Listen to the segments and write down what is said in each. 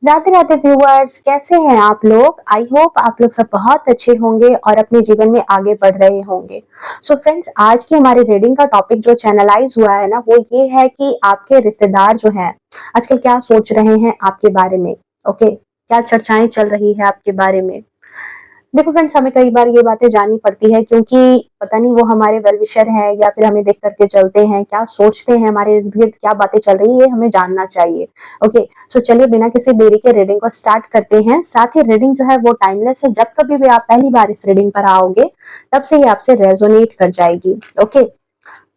Radhe Radhe viewers, कैसे हैं आप लोग। आई होप आप लोग सब बहुत अच्छे होंगे और अपने जीवन में आगे बढ़ रहे होंगे। सो फ्रेंड्स, आज की हमारी रीडिंग का टॉपिक जो चैनलाइज हुआ है ना, वो ये है कि आपके रिश्तेदार जो हैं आजकल क्या सोच रहे हैं आपके बारे में। ओके, क्या चर्चाएं चल रही है आपके बारे में। देखो फ्रेंड्स, हमें कई बार ये बातें जाननी पड़ती है क्योंकि पता नहीं वो हमारे वेल विशर हैं या फिर हमें देख करके चलते हैं, क्या सोचते हैं, हमारे इर्द गिर्द क्या बातें चल रही है, ये हमें जानना चाहिए। ओके, सो चलिए बिना किसी देरी के रीडिंग को स्टार्ट करते हैं। साथ ही रीडिंग जो है वो टाइमलेस है, जब कभी भी आप पहली बार इस रीडिंग पर आओगे तब से ही आपसे रेजोनेट कर जाएगी। ओके,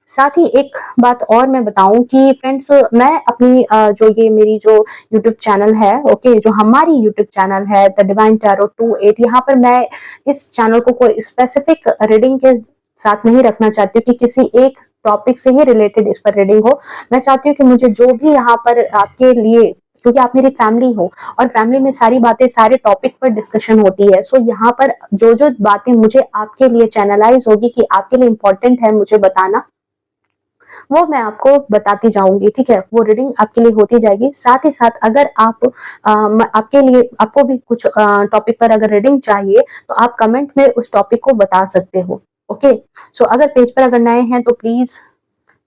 साथ ही एक बात और मैं बताऊं कि फ्रेंड्स, मैं अपनी जो ये मेरी जो यूट्यूब चैनल है, ओके, जो हमारी यूट्यूब चैनल है द डिवाइन टैरो 28, यहाँ पर मैं इस चैनल को कोई स्पेसिफिक रीडिंग के साथ नहीं रखना चाहती हूँ कि किसी एक टॉपिक से ही रिलेटेड इस पर रीडिंग हो। मैं चाहती हूँ कि मुझे जो भी यहाँ पर आपके लिए, क्योंकि आप मेरी फैमिली हो और फैमिली में सारी बातें सारे टॉपिक पर डिस्कशन होती है, सो यहाँ पर जो जो बातें मुझे आपके लिए चैनलाइज होगी कि आपके लिए इंपॉर्टेंट है मुझे बताना, वो मैं आपको बताती जाऊंगी। ठीक है, वो रीडिंग आपके लिए होती जाएगी। साथ ही साथ अगर आप आपके लिए आपको भी कुछ टॉपिक पर अगर रीडिंग चाहिए तो आप कमेंट में उस टॉपिक को बता सकते हो। ओके, सो अगर पेज पर अगर नए हैं तो प्लीज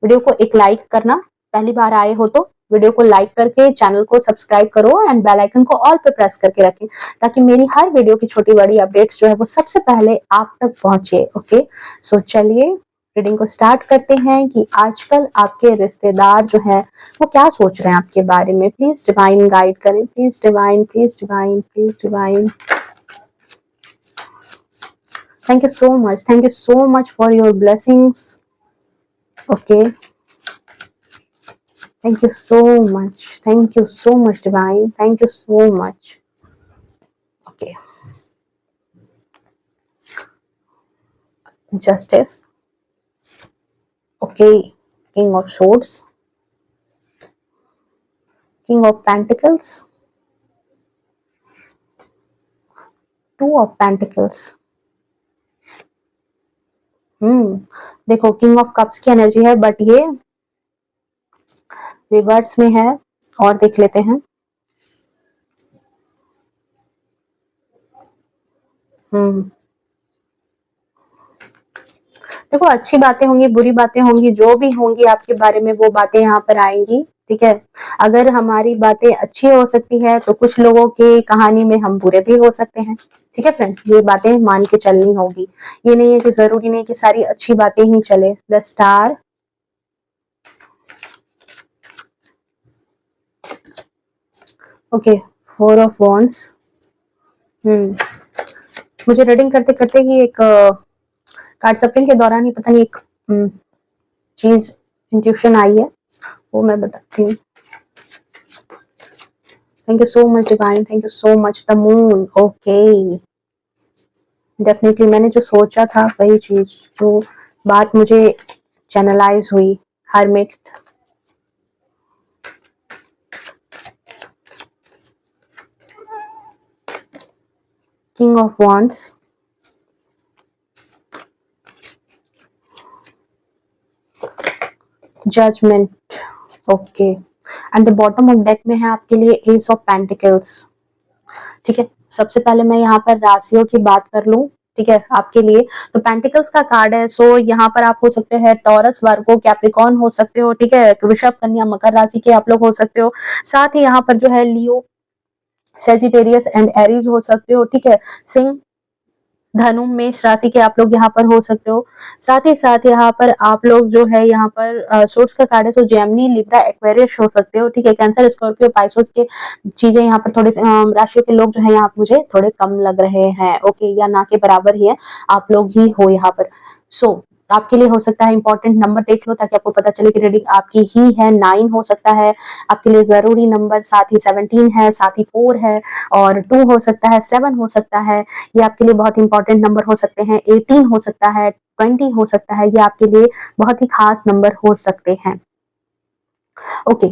वीडियो को एक लाइक करना, पहली बार आए हो तो वीडियो को लाइक करके चैनल को सब्सक्राइब करो एंड बेल आइकन को ऑल पे प्रेस करके रखें ताकि मेरी हर वीडियो की छोटी बड़ी अपडेट्स जो है वो सबसे पहले आप तक पहुंचे। ओके, सो चलिए रीडिंग को स्टार्ट करते हैं कि आजकल आपके रिश्तेदार जो हैं वो क्या सोच रहे हैं आपके बारे में। प्लीज डिवाइन गाइड करें, please divine, please divine, please divine. Thank you so much, thank you so much for your blessings. Okay, thank you so much, thank you so much divine, thank you so much. Okay, justice. Okay, king of swords, king of pentacles, two of pentacles. देखो king of cups की energy है but ये reverse में है। और देख लेते हैं। देखो, अच्छी बातें होंगी, बुरी बातें होंगी, जो भी होंगी आपके बारे में वो बातें यहाँ पर आएंगी। ठीक है, अगर हमारी बातें अच्छी हो सकती है तो कुछ लोगों की कहानी में हम बुरे भी हो सकते हैं। ठीक है फ्रेंड्स, ये बातें मान के चलनी होगी। ये नहीं है कि जरूरी नहीं कि सारी अच्छी बातें ही चले। The star, okay, four of wands. मुझे रीडिंग करते करते ही एक कार्ड सफलिंग के दौरान ही पता नहीं एक चीज इंट्यूशन आई है, वो मैं बताती हूँ। Thank you so much divine, thank you so much. The moon, okay, definitely मैंने जो सोचा था वही चीज, जो बात मुझे चैनलाइज हुई। Hermit, king of wands, judgement, okay, and the bottom of deck में है आपके लिए एस ऑफ पेंटिकल्स। ठीक है, सबसे पहले मैं यहाँ पर राशियों की बात कर लूं। ठीक है, आपके लिए तो पेंटिकल्स का कार्ड है। सो यहाँ पर आप हो सकते हैं टॉरस, वर्गो, कैप्रिकॉर्न हो सकते हो। ठीक है, वृषभ, कन्या, मकर राशि के आप लोग हो सकते हो। साथ ही यहाँ पर जो है लियो, सेजिटेरियस एंड एरीज हो सकते हो। ठीक है, सिंह, धनु, मेष राशि के आप लोग यहाँ पर हो सकते हो। साथ ही साथ यहाँ पर आप लोग जो है यहाँ पर सोर्स का कार्ड है, सो जेमिनी, लिब्रा, एक्वेरियस हो सकते हो। ठीक है, कैंसर, स्कॉर्पियो, पाइसोस के चीजें यहाँ पर थोड़े राशियों के लोग जो है यहाँ मुझे थोड़े कम लग रहे हैं। ओके, या ना के बराबर ही है, आप लोग ही हो यहाँ पर। सो आपके लिए हो सकता है इंपॉर्टेंट नंबर देख लो ताकि आपको पता चले कि रीडिंग आपकी ही है। 9 हो सकता है आपके लिए जरूरी नंबर, साथ ही 17 है, साथ ही 4 है, और 2 हो सकता है, 7 हो सकता है, ये आपके लिए बहुत इंपॉर्टेंट नंबर हो सकते हैं। 18 हो सकता है, 20 हो सकता है, ये आपके लिए बहुत ही खास नंबर हो सकते हैं। ओके,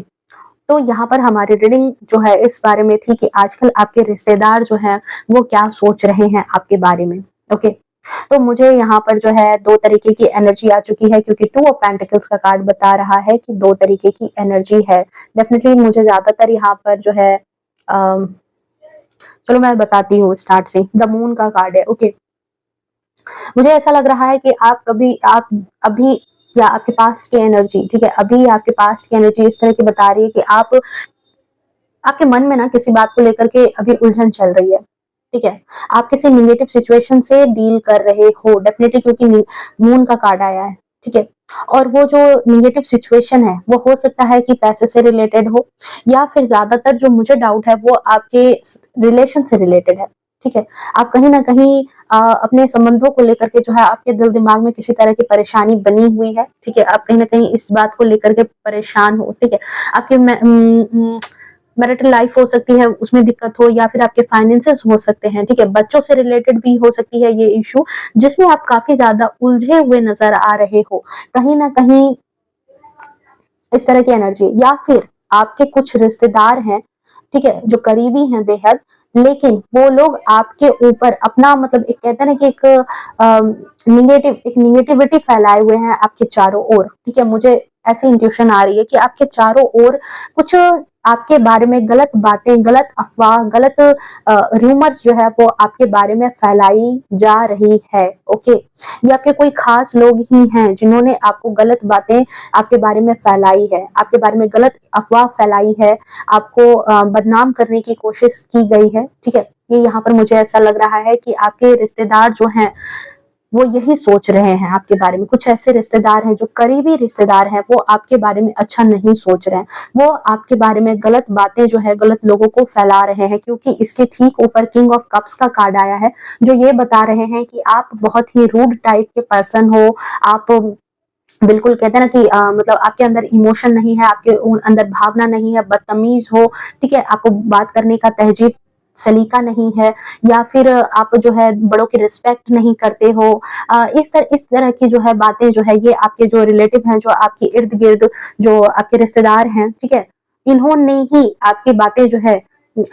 तो यहाँ पर हमारी रीडिंग जो है इस बारे में थी कि आजकल आपके रिश्तेदार जो हैं वो क्या सोच रहे हैं आपके बारे में। ओके, तो मुझे यहाँ पर जो है 2 तरीके की एनर्जी आ चुकी है क्योंकि 2 ऑफ पेंटिकल्स का कार्ड बता रहा है कि 2 तरीके की एनर्जी है। डेफिनेटली मुझे ज्यादातर यहाँ पर जो है चलो मैं बताती हूँ स्टार्ट से। द मून का कार्ड है, ओके। मुझे ऐसा लग रहा है कि आप अभी या आपके पास्ट की एनर्जी, ठीक है, अभी आपके पास्ट की एनर्जी इस तरह की बता रही है कि आपके मन में ना किसी बात को लेकर के अभी उलझन चल रही है, ठीक है। आप किसी नेगेटिव सिचुएशन से डील कर रहे हो डेफिनेटली, क्योंकि मून का कार्ड आया है, ठीक है। और वो जो नेगेटिव सिचुएशन है वो हो सकता है कि पैसे से रिलेटेड हो, या फिर ज्यादातर जो मुझे डाउट है वो आपके रिलेशन से रिलेटेड है, ठीक है। आप कहीं ना कहीं अपने संबंधों को लेकर के जो है आपके दिल दिमाग में किसी तरह की परेशानी बनी हुई है, ठीक है। आप कहीं ना कहीं इस बात को लेकर के परेशान हो, ठीक है। आपके मैरिटल लाइफ हो सकती है, उसमें दिक्कत हो, या फिर आपके फाइनेंसेस हो सकते हैं, ठीक है। बच्चों से रिलेटेड भी हो सकती है ये इशू, जिसमें आप काफी ज्यादा उलझे हुए नजर आ रहे हो। कहीं ना कहीं इस तरह की एनर्जी, या फिर आपके कुछ रिश्तेदार हैं, ठीक है, जो करीबी हैं बेहद, लेकिन वो लोग आपके ऊपर अपना मतलब एक कहते हैं ना कि एक निगेटिविटी फैलाए हुए हैं आपके चारों ओर, ठीक है। मुझे ऐसी इंट्यूशन आ रही है कि आपके चारों ओर कुछ आपके बारे में गलत बातें, गलत अफवाह, गलत रूमर्स जो है वो आपके बारे में फैलाई जा रही है, ओके। ये आपके कोई खास लोग ही हैं जिन्होंने आपको गलत बातें आपके बारे में फैलाई है, आपके बारे में गलत अफवाह फैलाई है, आपको बदनाम करने की कोशिश की गई है, ठीक है। ये यहाँ पर मुझे ऐसा लग रहा है कि आपके रिश्तेदार जो हैं वो यही सोच रहे हैं आपके बारे में। कुछ ऐसे रिश्तेदार हैं जो करीबी रिश्तेदार हैं, वो आपके बारे में अच्छा नहीं सोच रहे हैं, वो आपके बारे में गलत बातें जो है गलत लोगों को फैला रहे हैं, क्योंकि इसके ठीक ऊपर किंग ऑफ कप्स का कार्ड आया है, जो ये बता रहे हैं कि आप बहुत ही रूड टाइप के पर्सन हो। आप बिल्कुल कहते हैं ना कि मतलब आपके अंदर इमोशन नहीं है, आपके अंदर भावना नहीं है, बदतमीज हो, ठीक है। आपको बात करने का तहजीब सलीका नहीं है, या फिर आप जो है बड़ों की रिस्पेक्ट नहीं करते हो। इस तरह की जो है बातें जो है ये आपके जो रिलेटिव हैं, जो आपके इर्द गिर्द जो आपके रिश्तेदार हैं, ठीक है, इन्होंने ही आपकी बातें जो है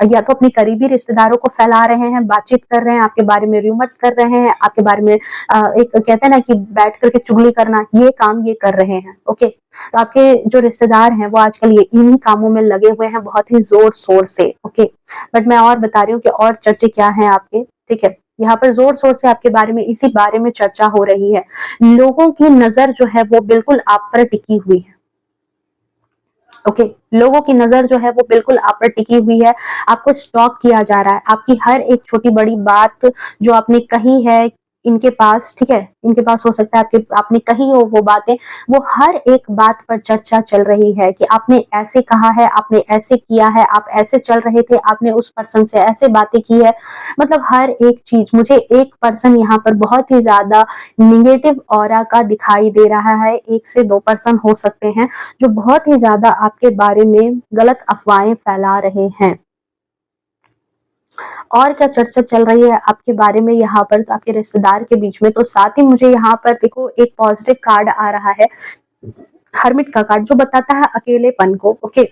या तो अपने करीबी रिश्तेदारों को फैला रहे हैं, बातचीत कर रहे हैं आपके बारे में, रूमर्स कर रहे हैं आपके बारे में, एक कहते हैं ना कि बैठ करके चुगली करना, ये काम ये कर रहे हैं, ओके। तो आपके जो रिश्तेदार हैं वो आजकल ये इन्हीं कामों में लगे हुए हैं बहुत ही जोर शोर से, ओके। बट मैं और बता रही हूँ कि और चर्चे क्या हैं आपके, ठीक है। यहाँ पर जोर शोर से आपके बारे में इसी बारे में चर्चा हो रही है। लोगों की नजर जो है वो बिल्कुल आप पर टिकी हुई है, ओके। लोगों की नजर जो है वो बिल्कुल आप पर टिकी हुई है, आपको स्टॉक किया जा रहा है, आपकी हर एक छोटी बड़ी बात जो आपने कही है इनके पास, ठीक है, इनके पास हो सकता है आपके आपने कही हो वो बातें, वो हर एक बात पर चर्चा चल रही है कि आपने ऐसे कहा है, आपने ऐसे किया है, आप ऐसे चल रहे थे, आपने उस पर्सन से ऐसे बातें की है। मतलब हर एक चीज, मुझे एक पर्सन यहाँ पर बहुत ही ज्यादा निगेटिव ऑरा का दिखाई दे रहा है, एक से दो पर्सन हो सकते हैं जो बहुत ही ज्यादा आपके बारे में गलत अफवाहें फैला रहे हैं। और क्या चर्चा चल रही है आपके बारे में यहाँ पर, तो आपके रिश्तेदार के बीच में। तो साथ ही मुझे यहाँ पर देखो एक पॉजिटिव कार्ड आ रहा है, हर्मिट का कार्ड, जो बताता है अकेलेपन को, ओके।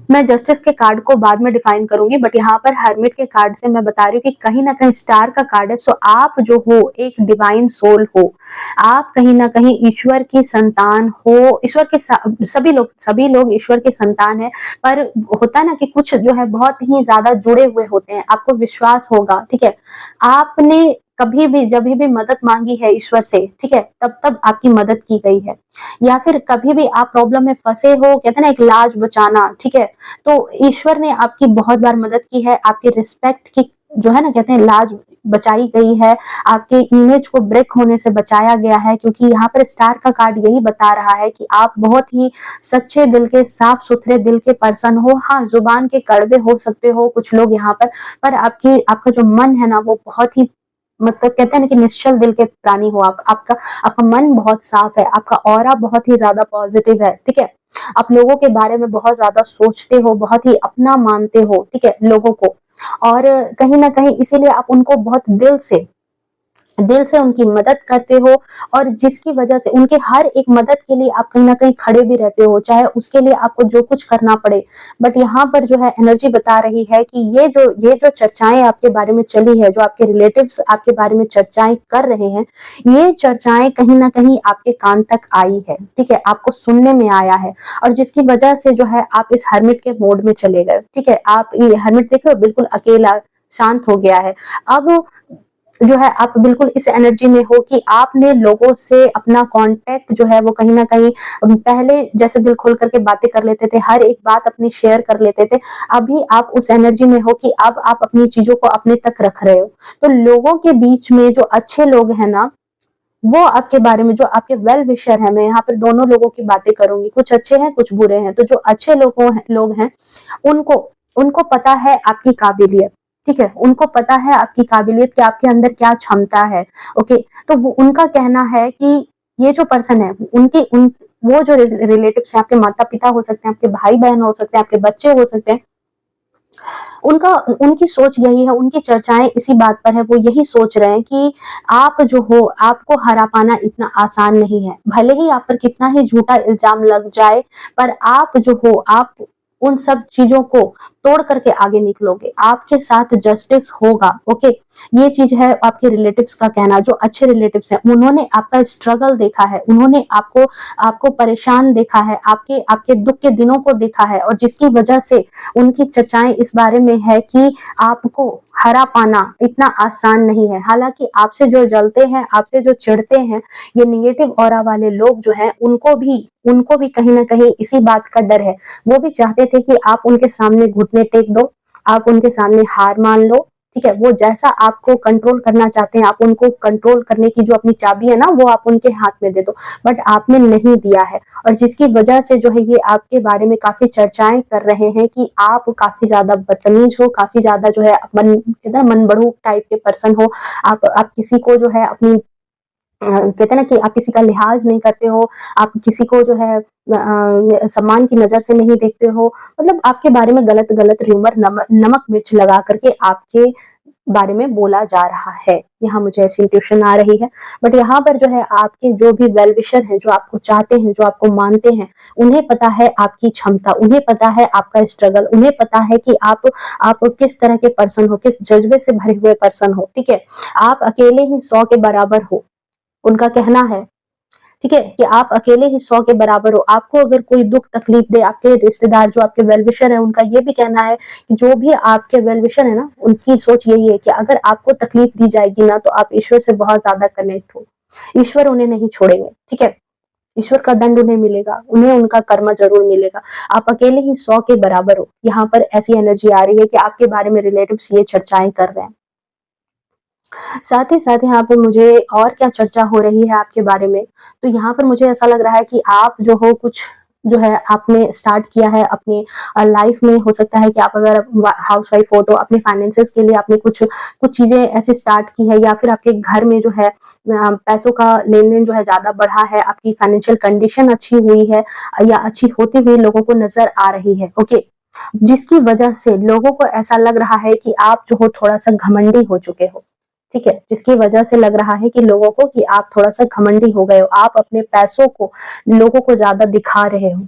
मैं जस्टिस के कार्ड को बाद में डिफाइन करूंगी, बट यहाँ पर हर्मिट के कार्ड से मैं बता रही हूँ कि कहीं ना कहीं स्टार का कार्ड है। सो आप जो हो एक डिवाइन सोल हो, आप कहीं ना कहीं ईश्वर की संतान हो। ईश्वर के सभी लोग ईश्वर के संतान है, पर होता है ना कि कुछ जो है बहुत ही ज्यादा जुड़े हुए होते हैं। आपको विश्वास होगा, ठीक है, आपने कभी भी जब भी मदद मांगी है ईश्वर से, ठीक है, तब तब आपकी मदद की गई है। या फिर कभी भी आप प्रॉब्लम में फंसे हो, कहते हैं ना एक लाज बचाना, ठीक है, तो ईश्वर ने आपकी बहुत बार मदद की है, आपकी रिस्पेक्ट की जो है ना कहते हैं लाज बचाई गई है, आपके इमेज को ब्रेक होने से बचाया गया है, क्योंकि यहाँ पर स्टार का कार्ड यही बता रहा है कि आप बहुत ही सच्चे दिल के, साफ सुथरे दिल के पर्सन हो। हाँ, जुबान के कड़वे हो सकते हो कुछ लोग यहाँ पर आपका जो मन है ना वो बहुत ही मतलब कहते हैं ना कि निश्चल दिल के प्राणी हो आप। आपका आपका मन बहुत साफ है, आपका ऑरा बहुत ही ज्यादा पॉजिटिव है, ठीक है। आप लोगों के बारे में बहुत ज्यादा सोचते हो, बहुत ही अपना मानते हो, ठीक है, लोगों को। और कहीं ना कहीं इसीलिए आप उनको बहुत दिल से दिल से उनकी मदद करते हो और जिसकी वजह से उनके हर एक मदद के लिए आप कहीं न कहीं खड़े भी रहते हो, चाहे उसके लिए आपको जो कुछ करना पड़े। बट यहाँ पर जो है एनर्जी बता रही है कि ये जो चर्चाएँ आपके बारे में चली है, जो आपके रिलेटिव्स आपके बारे में चर्चाएँ कर रहे हैं, ये चर्चाएँ कहीं न कहीं आपके कान तक आई है, ठीक है? आपको सुनने में आया है और जिसकी वजह से जो है आप इस हर्मिट के मोड में चले गए, ठीक है? आप ये हर्मिट देख रहे हो बिल्कुल अकेला, शांत हो गया है। अब जो है आप बिल्कुल इस एनर्जी में हो कि आपने लोगों से अपना कांटेक्ट जो है वो कहीं न कहीं पहले जैसे दिल खोल कर के बातें कर लेते थे, हर एक बात अपनी शेयर कर लेते थे। अभी आप उस एनर्जी में हो कि अब आप अपनी चीज़ों को अपने तक रख रहे हो। तो लोगों के बीच में जो अच्छे लोग हैं ना, वो आपके बारे में जो आपके वेल विशर हैं, मैं यहाँ पर दोनों लोगों की बातें करूँगी, कुछ अच्छे हैं, कुछ बुरे हैं। तो जो अच्छे लोग हैं, उनको उनको पता है आपकी काबिलियत, ठीक है? उनको पता है आपकी काबिलियत कि आपके अंदर क्या क्षमता है, ओके? तो वो उनका कहना है कि ये जो पर्सन है, उनकी उन वो जो रिलेटिव्स हैं, आपके माता-पिता हो सकते हैं, आपके भाई-बहन हो सकते हैं, आपके बच्चे हो सकते हैं, उनका उनकी सोच यही है, उनकी चर्चाएँ इसी बात पर है, वो यही सोच रहे हैं कि आप जो हो, आपको हरा पाना इतना आसान नहीं है। भले ही आप पर कितना ही झूठा इल्ज़ाम लग जाए, पर आप जो हो, आप उन सब चीज़ों को तोड़ करके आगे निकलोगे। आपके साथ जस्टिस होगा, ओके? ये चीज़ है आपके रिलेटिव्स का कहना, जो अच्छे रिलेटिव्स हैं, उन्होंने आपका स्ट्रगल देखा है, उन्होंने आपको आपको परेशान देखा है, आपके आपके दुःख के दिनों को देखा है और जिसकी वजह से उनकी चर्चाएँ इस बारे में है कि आपको हरा पाना इतना आसान नहीं है। हालाँकि आपसे जो जलते हैं, आपसे जो चिढ़ते हैं, ये नेगेटिव ऑरा वाले लोग जो हैं, उनको भी कहीं न कहीं इसी बात का डर है। वो भी चाहते थे कि आप उनके सामने घुटने टेक दो, आप उनके सामने हार मान लो, ठीक है? वो जैसा आपको कंट्रोल करना चाहते हैं, आप उनको कंट्रोल करने की जो अपनी चाबी है ना, वो आप उनके हाथ में दे दो। बट आपने नहीं दिया है और जिसकी वजह से जो है ये आपके बारे में काफ़ी चर्चाएँ कर रहे हैं कि आप काफ़ी ज़्यादा बदतमीज़ हो, काफ़ी ज़्यादा जो है कहते हैं ना मनबड़ू टाइप के पर्सन हो। आप किसी को जो है अपनी कहते हैं ना कि आप किसी का लिहाज़ नहीं करते हो, आप किसी को जो है सम्मान की नज़र से नहीं देखते हो। मतलब आपके बारे में गलत-गलत र्यूमर नमक मिर्च लगा करके आपके बारे में बोला जा रहा है। यहाँ मुझे ऐसी इंट्यूशन आ रही है। बट यहाँ पर जो है आपके जो भी वेल विशर हैं, जो आपको चाहते हैं, जो आपको मानते हैं, उन्हें पता है आपकी क्षमता, उन्हें पता है आपका स्ट्रगल, उन्हें पता है कि आप किस तरह के पर्सन हो, किस जज़्बे से भरे हुए पर्सन हो, ठीक है? आप अकेले ही 100 के बराबर हो। उनका कहना है, ठीक है? कि आप अकेले ही 100 के बराबर हो। आपको अगर कोई दुःख तकलीफ दे, आपके रिश्तेदार जो आपके वेल विशर हैं, उनका ये भी कहना है कि जो भी आपके वेल विशर है ना, उनकी सोच यही है कि अगर आपको तकलीफ दी जाएगी ना, तो आप ईश्वर से बहुत ज़्यादा कनेक्ट हो। ईश्वर उन्हें नहीं छोड़ेंगे, ठीक है? ईश्वर का दंड उन्हें मिलेगा, उन्हें उनका कर्म ज़रूर मिलेगा। आप अकेले ही 100 के बराबर हो। यहाँ पर ऐसी एनर्जी आ रही है कि आपके बारे में रिलेटिव्स ये चर्चाएँ कर रहे हैं। साथ ही साथ यहाँ पे मुझे और क्या चर्चा हो रही है आपके बारे में, तो यहाँ पर मुझे ऐसा लग रहा है कि आप जो हो कुछ जो है आपने स्टार्ट किया है अपनी लाइफ में। हो सकता है कि आप अगर हाउसवाइफ हो तो अपने फाइनेंसेस के लिए आपने कुछ कुछ चीज़ें ऐसे स्टार्ट की है या फिर आपके घर में जो है पैसों का लेन-देन जो है ज़्यादा बढ़ा है, आपकी फाइनेंशियल कंडीशन अच्छी हुई है या अच्छी होती हुई लोगों को नज़र आ रही है, ओके। जिसकी वजह से लोगों को ऐसा लग रहा है कि आप जो हो थोड़ा-सा घमंडी हो चुके हो। ठीक है? जिसकी वजह से लग रहा है कि लोगों को कि आप थोड़ा-सा घमंडी हो गए हो, आप अपने पैसों को लोगों को ज़्यादा दिखा रहे हो,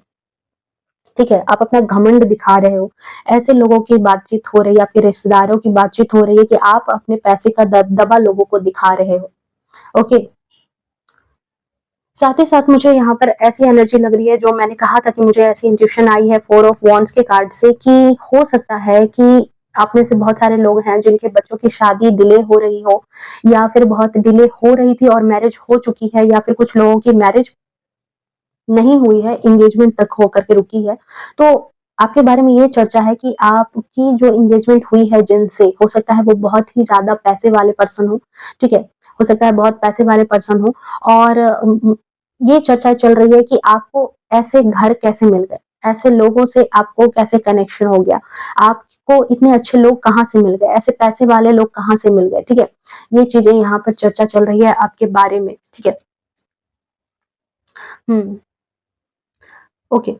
ठीक है? आप अपना घमंड दिखा रहे हो। ऐसे लोगों की बातचीत हो रही है, आपके रिश्तेदारों की बातचीत हो रही है कि आप अपने पैसे का दबदबा लोगों को दिखा रहे हो, ओके? साथ ही साथ मुझे यहाँ पर ऐसी एनर्जी लग रही है जो मैंने कहा था कि मुझे ऐसी इंट्यूशन आई है 4 ऑफ वांड्स के कार्ड से कि हो सकता है कि आप में से बहुत सारे लोग हैं जिनके बच्चों की शादी डिले हो रही हो या फिर बहुत डिले हो रही थी और मैरिज हो चुकी है या फिर कुछ लोगों की मैरिज नहीं हुई है, एंगेजमेंट तक होकर के रुकी है। तो आपके बारे में ये चर्चा है कि आपकी जो एंगेजमेंट हुई है जिनसे, हो सकता है वो बहुत ही ज़्यादा पैसे वाले पर्सन हो, ठीक है? हो सकता है बहुत पैसे वाले पर्सन हो और ये चर्चा चल रही है कि आपको ऐसे घर कैसे मिल गए? ऐसे लोगों से आपको कैसे कनेक्शन हो गया? आपको इतने अच्छे लोग कहाँ से मिल गए? ऐसे पैसे वाले लोग कहाँ से मिल गए? ठीक है? ये चीज़ें यहाँ पर चर्चा चल रही है आपके बारे में, ठीक है? हुँ, ओके।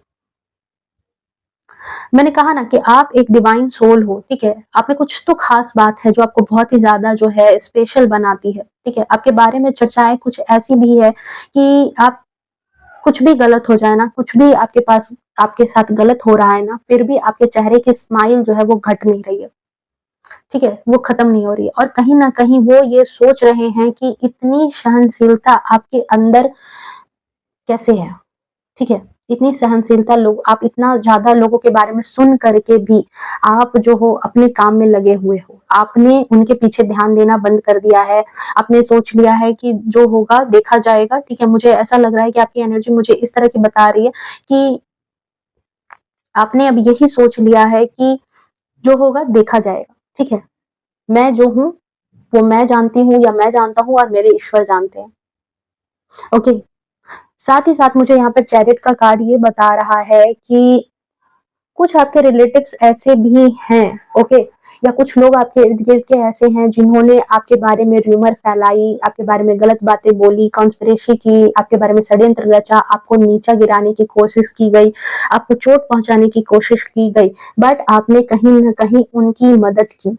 मैंने कहा ना कि आप एक डिवाइन सोल हो, ठीक है? आप में कुछ तो खास बात है जो आपको बहुत ही ज़्यादा जो है स्पेशल बनाती है, ठीक है? आपके बारे में चर्चाएँ कुछ ऐसी भी है कि आप कुछ भी गलत हो जाए ना, कुछ भी आपके साथ गलत हो रहा है ना, फिर भी आपके चेहरे की स्माइल जो है वो घट नहीं रही है, ठीक है? वो खत्म नहीं हो रही है और कहीं न कहीं वो ये सोच रहे हैं कि इतनी सहनशीलता आपके अंदर कैसे है? ठीक है? इतनी सहनशीलता लोग आप इतना ज़्यादा लोगों के बारे में सुन करके भी आप जो हो अपने काम में लगे हुए हो। आपने उनके पीछे ध्यान देना बंद कर दिया है। आपने सोच लिया है कि जो होगा देखा जाएगा, ठीक है? मुझे ऐसा लग रहा है कि आपकी एनर्जी मुझे इस तरह की बता रही है कि आपने अब यही सोच लिया है कि जो होगा देखा जाएगा, ठीक है? मैं जो हूँ, वो मैं जानती हूँ या मैं जानता हूँ और मेरे ईश्वर जानते हैं। ओके? साथ ही साथ मुझे यहाँ पर चैरिट का कार्ड ये बता रहा है कि कुछ आपके रिलेटिव्स ऐसे भी हैं, ओके? या कुछ लोग आपके इर्द-गिर्द के ऐसे हैं जिन्होंने आपके बारे में र्यूमर फैलाई, आपके बारे में गलत बातें बोली, कॉन्स्पिरेसी की, आपके बारे में षड्यंत्र रचा, आपको नीचा गिराने की कोशिश की गई, आपको चोट पहुँचाने की कोशिश की गई, बट आपने कहीं न कहीं उनकी मदद की,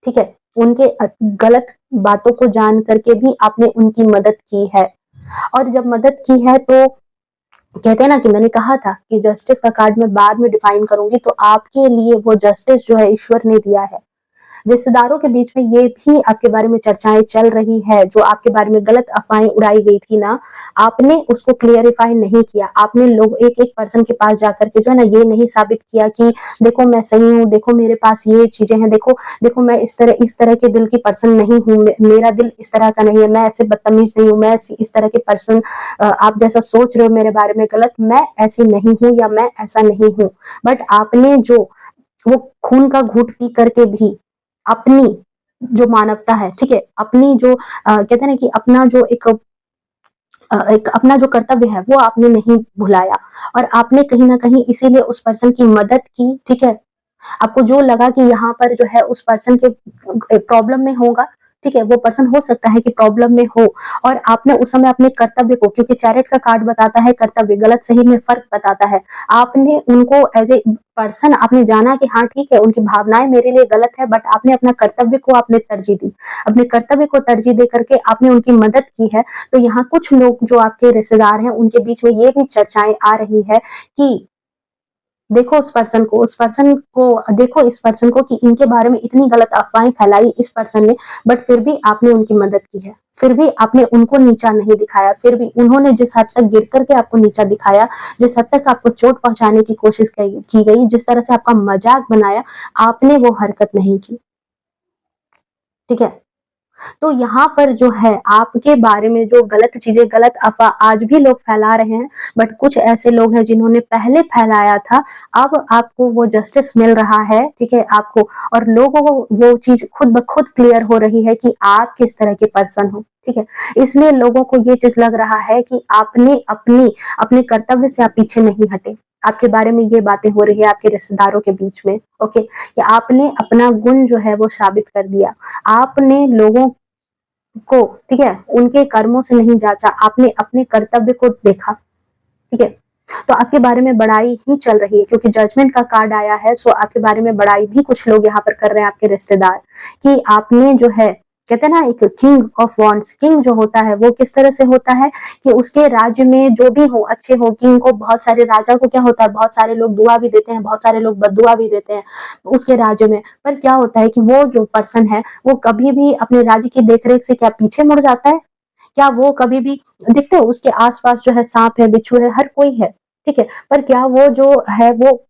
ठीक है? उनके गलत बातों को जान करके भी आपने उनकी मदद की है और जब मदद की है तो कहते हैं ना कि मैंने कहा था कि जस्टिस का कार्ड मैं बाद में डिफाइन करूंगी तो आपके लिए वो जस्टिस जो है ईश्वर ने दिया है। रिश्तेदारों के बीच में ये भी आपके बारे में चर्चाएं चल रही है, जो आपके बारे में गलत अफवाहें उड़ाई गई थी ना, आपने उसको क्लियरिफाई नहीं किया। आपने लोग एक-एक पर्सन के पास जाकर के जो है ना ये नहीं साबित किया कि देखो मैं सही हूँ, देखो मेरे पास ये चीजें हैं, देखो देखो मैं इस तरह के दिल की पर्सन नहीं हूँ, मेरा दिल इस तरह का नहीं है, मैं ऐसे बदतमीज नहीं हूँ, मैं इस तरह के पर्सन आप जैसा सोच रहे हो मेरे बारे में गलत, मैं ऐसी नहीं हूँ या मैं ऐसा नहीं हूँ। बट आपने जो वो खून का घूंट पी करके भी अपनी जो मानवता है, ठीक है? अपनी जो कहते हैं ना कि अपना जो एक अपना जो कर्तव्य है, वो आपने नहीं भुलाया और आपने कहीं न कहीं इसीलिए उस पर्सन की मदद की, ठीक है? आपको जो लगा कि यहाँ पर जो है उस पर्सन के प्रॉब्लम में होगा, ठीक है? वो पर्सन हो सकता है कि प्रॉब्लम में हो और आपने उस समय अपने कर्तव्य को क्योंकि चैरिट का कार्ड बताता है कर्तव्य, गलत-सही में फ़र्क बताता है। आपने उनको एज़ ए पर्सन आपने जाना कि हाँ, ठीक है, उनकी भावनाएँ मेरे लिए गलत है बट आपने अपना कर्तव्य को आपने तरजीह दी। अपने कर्तव्य को तरजीह दे करके आपने उनकी मदद की है। तो यहाँ कुछ लोग जो आपके रिश्तेदार हैं, उनके बीच में ये भी चर्चाएँ आ रही है कि देखो इस पर्सन को कि इनके बारे में इतनी गलत अफ़वाहें फैलाई इस पर्सन ने, बट फिर भी आपने उनकी मदद की है। फिर भी आपने उनको नीचा नहीं दिखाया, फिर भी उन्होंने जिस हद तक गिर कर के आपको नीचा दिखाया, जिस हद तक आपको चोट पहुँचाने की कोशिश की गई, जिस तरह से आपका मज़ाक बनाया, आपने वो हरकत नहीं की। ठीक है? तो यहाँ पर जो है आपके बारे में जो गलत चीज़ें, गलत अफ़वाह आज भी लोग फैला रहे हैं, बट कुछ ऐसे लोग हैं जिन्होंने पहले फैलाया था, अब आपको वो जस्टिस मिल रहा है, ठीक है? आपको और लोगों को वो चीज़ खुद ब खुद क्लियर हो रही है कि आप किस तरह के पर्सन हो, ठीक है? इसलिए लोगों को ये चीज़ लग रहा है कि आपने अपने कर्तव्य से आप पीछे नहीं हटे। आपके बारे में ये बातें हो रही है आपके रिश्तेदारों के बीच में, ओके? कि आपने अपना गुण जो है वो साबित कर दिया। आपने लोगों को, ठीक है, उनके कर्मों से नहीं जांचा, आपने अपने कर्तव्य को देखा, ठीक है? तो आपके बारे में बड़ाई ही चल रही है क्योंकि जजमेंट का कार्ड आया है, सो आपके बारे में बड़ाई भी कुछ लोग यहाँ पर कर रहे हैं आपके रिश्तेदार कि आपने जो है कहते हैं ना एक किंग ऑफ वॉन्ड्स, किंग जो होता है वो किस तरह से होता है कि उसके राज्य में जो भी हो अच्छे हो, किंग को बहुत सारे राजा को क्या होता है बहुत सारे लोग दुआ भी देते हैं, बहुत सारे लोग बददुआ भी देते हैं उसके राज्य में। पर क्या होता है कि वो जो पर्सन है वो कभी भी अपने राज्य की देखरेख से क्या पीछे मुड़ जाता है? क्या वो कभी भी देखते हो उसके आस-पास जो है साँप है, बिच्छू है, हर कोई है, ठीक है? पर क्या वो जो है वो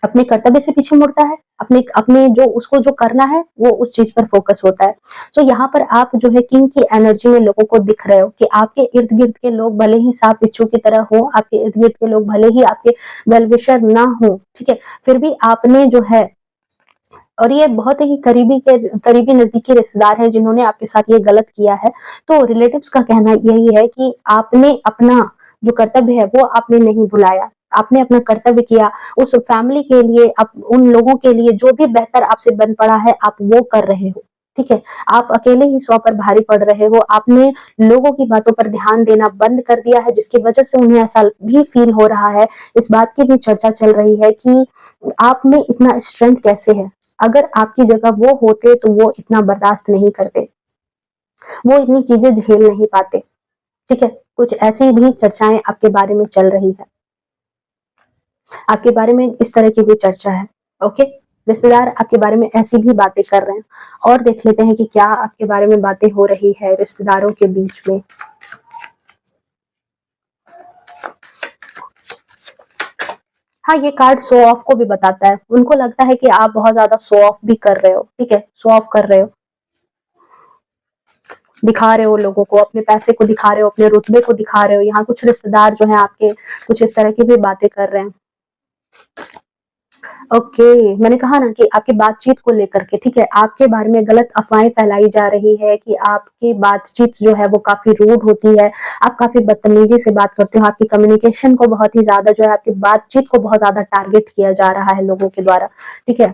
अपने कर्तव्य से पीछे मुड़ता है? अपने अपने जो उसको जो करना है, वो उस चीज़ पर फ़ोकस होता है। सो यहाँ पर आप जो है किंग की एनर्जी में लोगों को दिख रहे हो कि आपके इर्द-गिर्द के लोग भले ही साँप बिच्छू की तरह हों, आपके इर्द-गिर्द के लोग भले ही आपके वेल विशर ना हों, ठीक है? फिर भी आपने जो है और ये बहुत ही करीबी नज़दीकी रिश्तेदार हैं जिन्होंने आपके साथ ये गलत किया है। तो रिलेटिव्स का कहना यही है कि आपने अपना जो कर्तव्य है वो आपने नहीं भुलाया। आपने अपना कर्तव्य किया, उस फैमिली के लिए उन लोगों के लिए जो भी बेहतर आपसे बन पड़ा है आप वो कर रहे हो, ठीक है? आप अकेले ही 100 पर भारी पड़ रहे हो, आपने लोगों की बातों पर ध्यान देना बंद कर दिया है, जिसकी वजह से उन्हें ऐसा भी फ़ील हो रहा है, इस बात की भी चर्चा चल रही है कि आप में इतना स्ट्रेंथ कैसे है? अगर आपकी जगह वो होते तो वो इतना बर्दाश्त नहीं करते, वो इतनी चीज़ें झेल नहीं पाते, ठीक है? कुछ ऐसी भी चर्चाएँ आपके बारे में चल रही है। आपके बारे में इस तरह की भी चर्चा है, ओके? रिश्तेदार आपके बारे में ऐसी भी बातें कर रहे हैं और देख लेते हैं कि क्या आपके बारे में बातें हो रही है रिश्तेदारों के बीच में। हाँ, ये कार्ड शो ऑफ को भी बताता है। उनको लगता है कि आप बहुत ज़्यादा शो ऑफ भी कर रहे हो, ठीक है? शो ऑफ कर रहे हो, दिखा रहे हो लोगों को, अपने पैसे को दिखा रहे हो, अपने रुतबे को दिखा रहे हो। यहाँ कुछ रिश्तेदार जो हैं आपके, कुछ इस तरह की भी बातें कर रहे हैं। ओके, मैंने कहा ना कि आपकी बातचीत को लेकर के, ठीक है, आपके बारे में गलत अफ़वाहें फैलाई जा रही है कि आपकी बातचीत जो है वो काफ़ी रूड होती है, आप काफ़ी बदतमीज़ी से बात करते हो, आपकी कम्युनिकेशन को बहुत ही ज़्यादा जो है आपकी बातचीत को बहुत ज़्यादा टारगेट किया जा रहा है लोगों के द्वारा, ठीक है?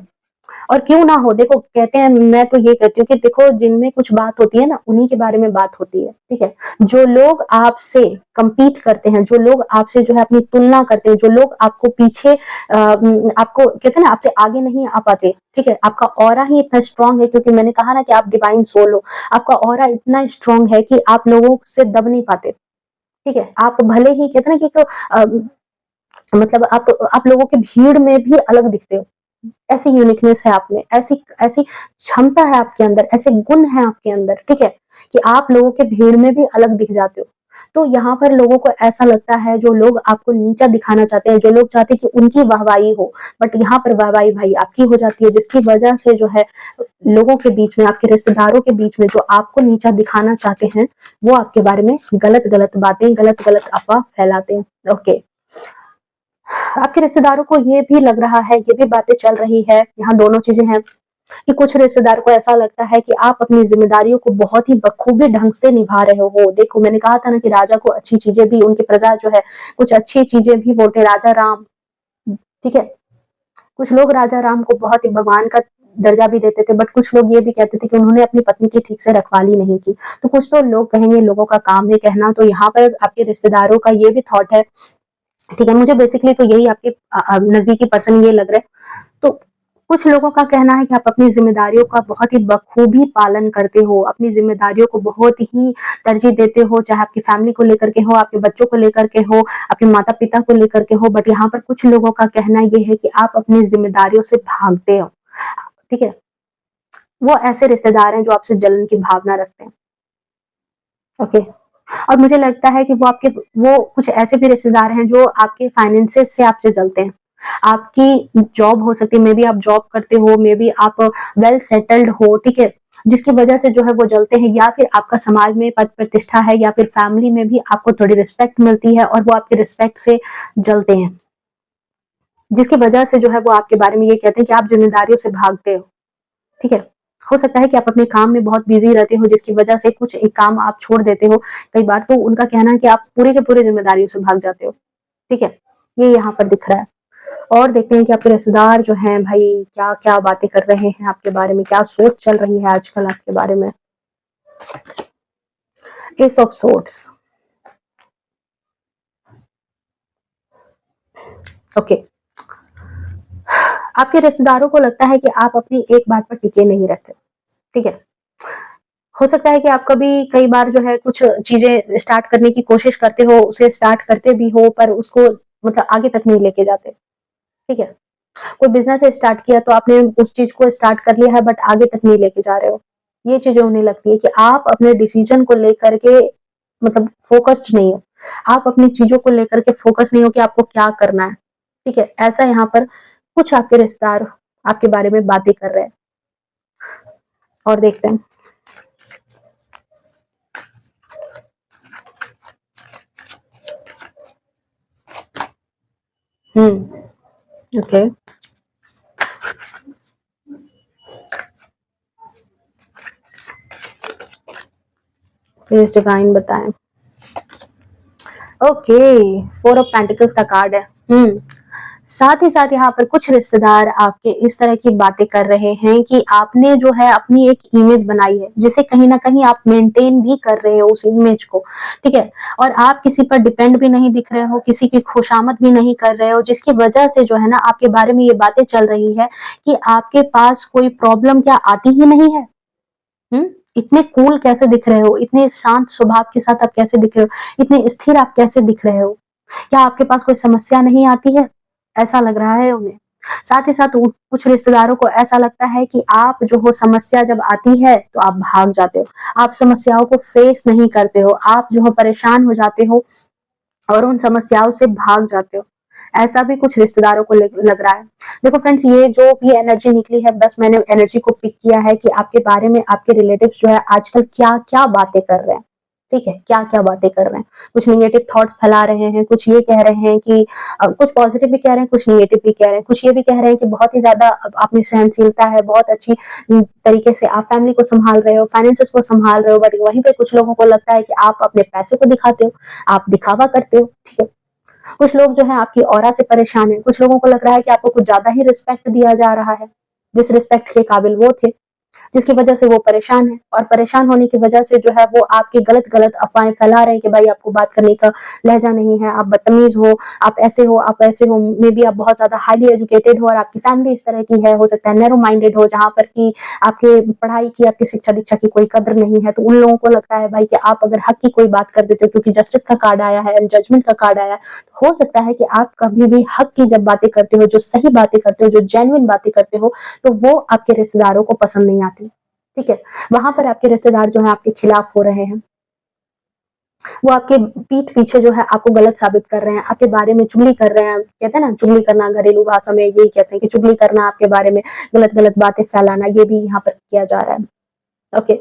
और क्यों ना हो, देखो कहते हैं, मैं तो ये कहती हूँ कि देखो जिनमें कुछ बात होती है ना, उन्हीं के बारे में बात होती है, ठीक है? जो लोग आपसे कम्पीट करते हैं, जो लोग आपसे जो है अपनी तुलना करते हैं, जो लोग आपको पीछे आपको कहते हैं ना आपसे आगे नहीं आ पाते, ठीक है? आपका ऑरा ही इतना स्ट्रॉन्ग है, क्योंकि मैंने कहा ना कि आप डिवाइन सोल हो, आपका ऑरा इतना स्ट्रॉन्ग है कि आप लोगों से दब नहीं पाते, ठीक है? आप भले ही कहते हैं ना कि मतलब आप लोगों की भीड़ में भी अलग दिखते हो। ऐसी यूनिकनेस है आप में, ऐसी ऐसी क्षमता है आपके अंदर, ऐसे गुण हैं आपके अंदर, ठीक है? कि आप लोगों के भीड़ में भी अलग दिख जाते हो। तो यहाँ पर लोगों को ऐसा लगता है, जो लोग आपको नीचा दिखाना चाहते हैं, जो लोग चाहते हैं कि उनकी वाहवाही हो, बट यहाँ पर वाहवाही भाई आपकी हो जाती है, जिसकी वजह से जो है लोगों के बीच में, आपके रिश्तेदारों के बीच में जो आपको नीचा दिखाना चाहते हैं, वो आपके बारे में गलत-गलत बातें, गलत-गलत अफ़वाह फैलाते हैं। ओके। आपके रिश्तेदारों को ये भी लग रहा है, ये भी बातें चल रही है, यहाँ दोनों चीज़ें हैं कि कुछ रिश्तेदार को ऐसा लगता है कि आप अपनी ज़िम्मेदारियों को बहुत ही बखूबी ढंग से निभा रहे हो। देखो, मैंने कहा था ना कि राजा को अच्छी चीज़ें भी, उनकी प्रजा जो है, कुछ अच्छी चीज़ें भी बोलते हैं, राजा राम, ठीक है? कुछ लोग राजा राम को बहुत ही भगवान का दर्जा भी देते थे, बट कुछ लोग ये भी कहते थे कि उन्होंने अपनी पत्नी की ठीक से रखवाली नहीं की। तो कुछ तो लोग कहेंगे लोगों का काम है कहना, तो यहाँ पर आपके रिश्तेदारों का ये भी थॉट है, ठीक है? मुझे बेसिकली तो यही आपके नज़दीकी पर्सन ये लग रहा है। तो कुछ लोगों का कहना है कि आप अपनी ज़िम्मेदारियों का बहुत ही बखूबी पालन करते हो, अपनी ज़िम्मेदारियों को बहुत ही तरजीह देते हो, चाहे आपकी फैमिली को लेकर के हो, आपके बच्चों को लेकर के हो, आपके माता-पिता को लेकर के हो, बट यहाँ पर कुछ लोगों का कहना ये है कि आप अपनी ज़िम्मेदारियों से भागते हो, ठीक है? वो ऐसे रिश्तेदार हैं जो आपसे जलन की भावना रखते हैं, ओके? और मुझे लगता है कि वो कुछ ऐसे भी रिश्तेदार हैं जो आपके फाइनेंसेस से आपसे जलते हैं। आपकी जॉब हो सकती है, मे बी आप जॉब करते हो, मे बी आप वेल सेटल्ड हो, ठीक है? जिसकी वजह से जो है वो जलते हैं, या फिर आपका समाज में पद प्रतिष्ठा है, या फिर फैमिली में भी आपको थोड़ी रिस्पेक्ट मिलती है और वो आपकी रिस्पेक्ट से जलते हैं। जिसकी वजह से जो है वो आपके बारे में ये कहते हैं कि आप ज़िम्मेदारियों से भागते हो, ठीक है? हो सकता है कि आप अपने काम में बहुत बिज़ी रहते हो, जिसकी वजह से कुछ एक काम आप छोड़ देते हो। कई बार तो उनका कहना है कि आप पूरे के पूरे ज़िम्मेदारियों से भाग जाते हो, ठीक है? ये यहाँ पर दिख रहा है। और देखते हैं कि आपके रिश्तेदार जो हैं भाई क्या-क्या बातें कर रहे हैं आपके बारे में, क्या सोच चल रही है आजकल आपके बारे में। S of swords, okay. आपके रिश्तेदारों को लगता है कि आप अपनी एक बात पर टिके नहीं रहते, ठीक है? हो सकता है कि आप कभी कई बार जो है कुछ चीज़ें स्टार्ट करने की कोशिश करते हो, उसे स्टार्ट करते भी हो, पर उसको मतलब आगे तक नहीं लेके जाते, ठीक है? कोई बिज़नेस स्टार्ट किया तो आपने उस चीज़ को स्टार्ट कर लिया है, बट आगे तक नहीं लेके जा रहे हो। ये चीज़ें उन्हें लगती है कि आप अपने डिसीज़न को लेकर के मतलब फ़ोकस्ड नहीं हो। आप अपनी चीज़ों को लेकर के फ़ोकस नहीं हो कि आपको क्या करना है, ठीक है? ऐसा यहाँ पर कुछ आपके रिश्तेदार आपके बारे में बातें कर रहे हैं और देखते हैं। हुँ, ओके। प्लीज़ डिवाइन बताएँ। ओके, 4 ऑफ पेंटिकल्स का कार्ड है। साथ ही साथ यहाँ पर कुछ रिश्तेदार आपके इस तरह की बातें कर रहे हैं कि आपने जो है अपनी एक इमेज बनाई है, जिसे कहीं न कहीं आप मेंटेन भी कर रहे हो उस इमेज को, ठीक है? और आप किसी पर डिपेंड भी नहीं दिख रहे हो, किसी की खुशामद भी नहीं कर रहे हो, जिसकी वजह से जो है ना आपके बारे में ये बातें चल रही है कि आपके पास कोई प्रॉब्लम क्या आती ही नहीं है? हुँ? इतने कूल कैसे दिख रहे हो? इतने शांत स्वभाव के साथ आप कैसे दिख रहे हो? इतने स्थिर आप कैसे दिख रहे हो? क्या आपके पास कोई समस्या नहीं आती है? ऐसा लग रहा है उन्हें। साथ ही साथ कुछ रिश्तेदारों को ऐसा लगता है कि आप जो हो समस्या जब आती है तो आप भाग जाते हो। आप समस्याओं को फेस नहीं करते हो। आप जो हो परेशान हो जाते हो और उन समस्याओं से भाग जाते हो। ऐसा भी कुछ रिश्तेदारों को लग रहा है। देखो फ्रेंड्स, ये जो भी एनर्जी निकली है, बस मैंने एनर्जी को पिक किया है कि आपके बारे में आपके रिलेटिव्स जो है आजकल क्या-क्या बातें कर रहे हैं। ठीक है? क्या-क्या बातें कर रहे हैं। कुछ नेगेटिव थॉट्स फैला रहे हैं, कुछ ये कह रहे हैं कि कुछ पॉजिटिव भी कह रहे हैं, कुछ नेगेटिव भी कह रहे हैं। कुछ ये भी कह रहे हैं कि बहुत ही ज़्यादा आप में सहनशीलता है, बहुत अच्छी तरीके से आप फैमिली को सँभाल रहे हो, फाइनेंसेस को सँभाल रहे हो, बट वहीं पे कुछ लोगों को लगता है कि आप अपने पैसे को दिखाते हो, आप दिखावा करते हो, ठीक है? कुछ लोग जो है आपकी ऑरा से परेशान हैं, कुछ लोगों को लग रहा है कि आपको कुछ ज़्यादा ही रिस्पेक्ट दिया जा रहा है, जिस रिस्पेक्ट के काबिल वो थे, जिसकी वजह से वो परेशान हैं और परेशान होने की वजह से जो है वो आपकी गलत-गलत अफ़वाहें फैला रहे हैं कि भाई आपको बात करने का लहज़ा नहीं है, आप बदतमीज़ हो, आप ऐसे हो, आप वैसे हो, मेबी आप बहुत ज़्यादा हाइली एजुकेटेड हो और आपकी फैमिली इस तरह की है, हो सकता है नैरो माइंडेड हो जहाँ पर कि आपके पढ़ाई की, आपकी शिक्षा-दीक्षा की कोई कद्र नहीं है, तो उन लोगों को लगता है भाई कि आप अगर हक की कोई बात कर देते हो क्योंकि जस्टिस का कार्ड आया है एंड जजमेंट का कार्ड आया है, तो हो सकता है कि आप कभी भी हक की जब बातें करते हो, जो सही बातें करते हो, जो जेन्युइन बातें करते हो, तो वो आपके रिश्तेदारों को पसंद नहीं आती। ठीक है? वहाँ पर आपके रिश्तेदार जो हैं आपके खिलाफ हो रहे हैं। वो आपके पीठ पीछे जो है आपको गलत साबित कर रहे हैं, आपके बारे में चुगली कर रहे हैं। कहते हैं ना चुगली करना, घरेलू भाषा में यही कहते हैं कि चुगली करना, आपके बारे में गलत-गलत बातें फैलाना, ये भी यहाँ पर किया जा रहा है। ओके।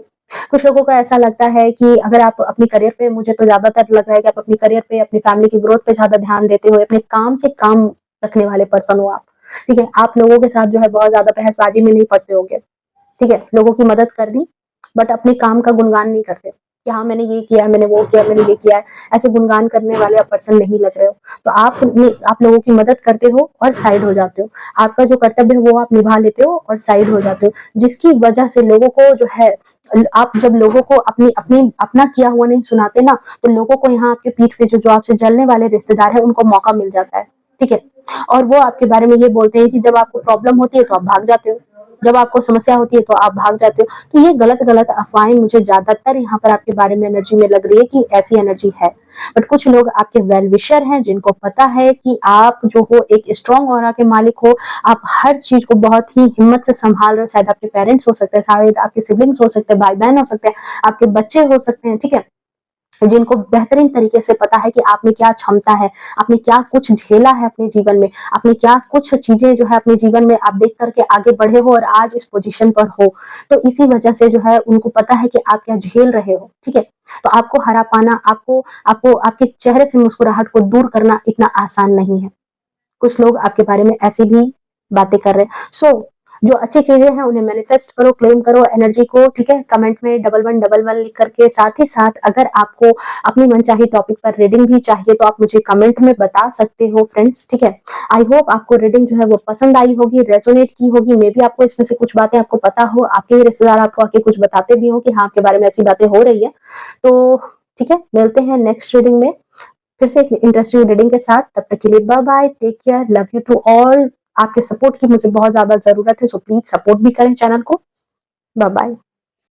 कुछ लोगों को ऐसा लगता है कि अगर आप अपने करियर पे, मुझे तो ज़्यादातर लग रहा है कि आप अपने करियर पे, अपनी फैमिली की ग्रोथ पे ज़्यादा ध्यान देते हो, अपने काम से काम रखने वाले पर्सन हो आप। ठीक है? आप लोगों के साथ जो है बहुत ज़्यादा बहसबाजी में नहीं पड़ते होगे। ठीक है? लोगों की मदद कर दी, बट अपने काम का गुणगान नहीं करते कि हाँ, मैंने ये किया, मैंने वो किया, मैंने ये किया है। ऐसे गुणगान करने वाले आप पर्सन नहीं लग रहे हो। तो आप लोगों की मदद करते हो और साइड हो जाते हो। आपका जो कर्तव्य है वो आप निभा लेते हो और साइड हो जाते हो। जिसकी वजह से लोगों को जो है, आप जब लोगों को अपनी अपनी अपना किया हुआ नहीं सुनाते ना, तो लोगों को यहाँ आपके पीठ पीछे जो आपसे जलने वाले रिश्तेदार हैं, उनको मौका मिल जाता है। ठीक है? और वो आपके बारे में ये बोलते हैं कि जब आपको प्रॉब्लम होती है तो आप भाग जाते हो। जब आपको समस्या होती है तो आप भाग जाते हो। तो ये गलत-गलत अफ़वाहें मुझे ज़्यादातर यहाँ पर आपके बारे में एनर्जी में लग रही है कि ऐसी एनर्जी है। बट कुछ लोग आपके वेल विशर हैं जिनको पता है कि आप जो हो एक स्ट्रॉन्ग ऑरा के मालिक हो, आप हर चीज़ को बहुत ही हिम्मत से सँभाल रहे हो। शायद आपके पेरेंट्स हो सकते हैं, शायद आपके सिबलिंग्स हो सकते हैं, भाई-बहन हो सकते हैं, आपके बच्चे हो सकते हैं, ठीक है? जिनको बेहतरीन तरीके से पता है कि आप में क्या क्षमता है, आपने क्या कुछ झेला है अपने जीवन में, आपने क्या कुछ चीज़ें जो है अपने जीवन में आप देख कर के आगे बढ़े हो और आज इस पोज़ीशन पर हो। तो इसी वजह से जो है उनको पता है कि आप क्या झेल रहे हो, ठीक है? तो आपको हरा पाना, आपको आपको आपके चेहरे से मुस्कुराहट को दूर करना इतना आसान नहीं है। कुछ लोग आपके बारे में ऐसी भी बातें कर रहे हैं। सो जो अच्छी चीज़ें हैं उन्हें मैनिफेस्ट करो, क्लेम करो एनर्जी को, ठीक है? कमेंट में डबल 1 लिख करके, साथ ही साथ अगर आपको अपनी मनचाही टॉपिक पर रीडिंग भी चाहिए तो आप मुझे कमेंट में बता सकते हो फ्रेंड्स, ठीक है? आई होप आपको रीडिंग जो है वो पसंद आई होगी, रेज़ोनेट की होगी, मेबी आपको इसमें से कुछ बातें आपको पता हो, आपके ही रिश्तेदार आपको आके कुछ बताते भी हों कि हाँ, आपके बारे में ऐसी बातें हो रही है। तो ठीक है, मिलते हैं नेक्स्ट रीडिंग में। फिर से एक इंटरेस्टिंग रीडिंग के साथ, तब तक के लिए bye bye, take care, love you to all. आपके सपोर्ट की मुझे बहुत ज़्यादा ज़रूरत है, सो प्लीज़ सपोर्ट भी करें चैनल को। Bye bye.